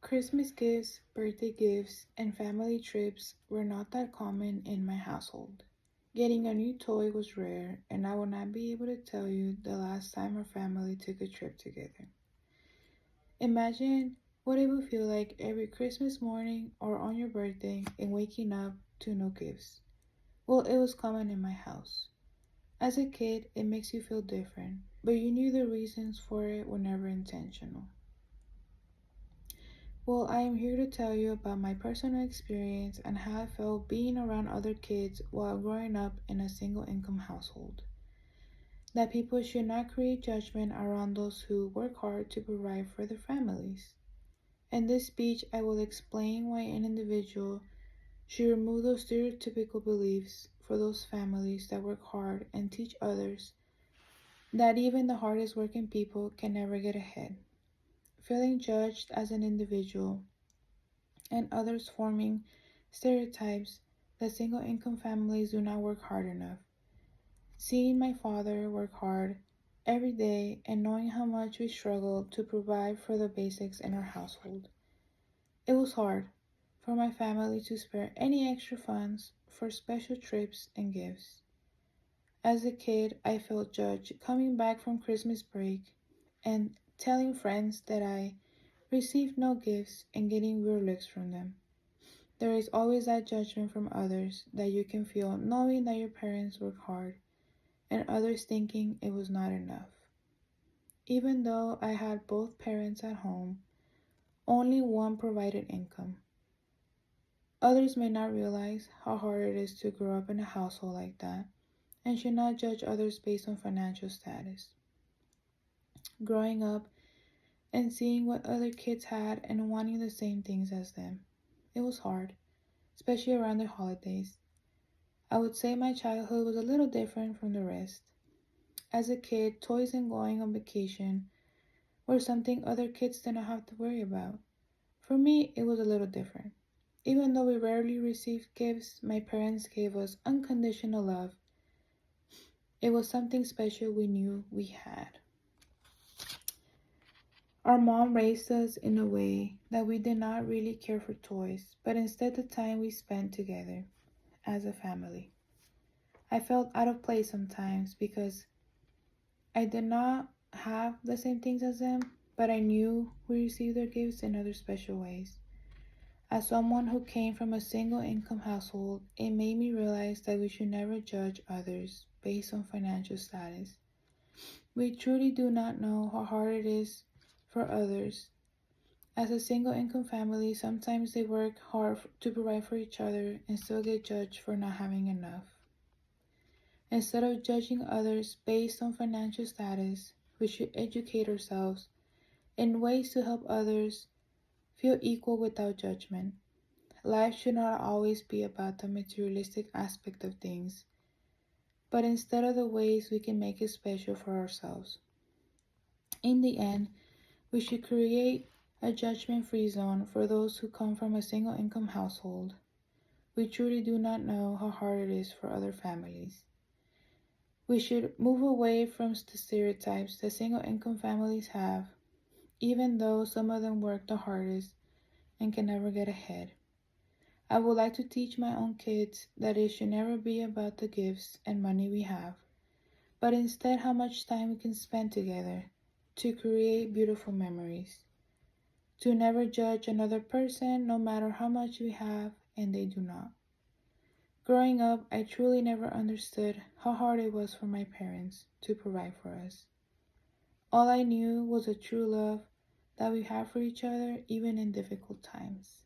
Christmas gifts, birthday gifts, and family trips were not that common in my household. Getting a new toy was rare, and I will not be able to tell you the last time our family took a trip together. Imagine what it would feel like every Christmas morning or on your birthday and waking up to no gifts. Well, it was common in my house. As a kid, it makes you feel different, but you knew the reasons for it were never intentional. Well, I am here to tell you about my personal experience and how I felt being around other kids while growing up in a single income household. That people should not create judgment around those who work hard to provide for their families. In this speech, I will explain why an individual should remove those stereotypical beliefs for those families that work hard and teach others that even the hardest working people can never get ahead. Feeling judged as an individual and others forming stereotypes that single income families do not work hard enough. Seeing my father work hard every day and knowing how much we struggled to provide for the basics in our household. It was hard for my family to spare any extra funds for special trips and gifts. As a kid, I felt judged coming back from Christmas break and telling friends that I received no gifts and getting weird looks from them. There is always that judgment from others that you can feel knowing that your parents work hard and others thinking it was not enough. Even though I had both parents at home, only one provided income. Others may not realize how hard it is to grow up in a household like that and should not judge others based on financial status. Growing up and seeing what other kids had and wanting the same things as them, it was hard, especially around the holidays. I would say my childhood was a little different from the rest. As a kid, toys and going on vacation were something other kids did not have to worry about. For me, it was a little different. Even though we rarely received gifts, my parents gave us unconditional love. It was something special we knew we had. Our mom raised us in a way that we did not really care for toys, but instead the time we spent together as a family. I felt out of place sometimes because I did not have the same things as them, but I knew we received their gifts in other special ways. As someone who came from a single income household, it made me realize that we should never judge others based on financial status. We truly do not know how hard it is for others. As a single income family, sometimes they work hard to provide for each other and still get judged for not having enough. Instead of judging others based on financial status, we should educate ourselves in ways to help others feel equal without judgment. Life should not always be about the materialistic aspect of things, but instead of the ways we can make it special for ourselves. In the end, we should create a judgment-free zone for those who come from a single income household. We truly do not know how hard it is for other families. We should move away from the stereotypes that single income families have, even though some of them work the hardest and can never get ahead. I would like to teach my own kids that it should never be about the gifts and money we have, but instead how much time we can spend together to create beautiful memories. To never judge another person no matter how much we have and they do not. Growing up, I truly never understood how hard it was for my parents to provide for us. All I knew was the true love that we have for each other even in difficult times.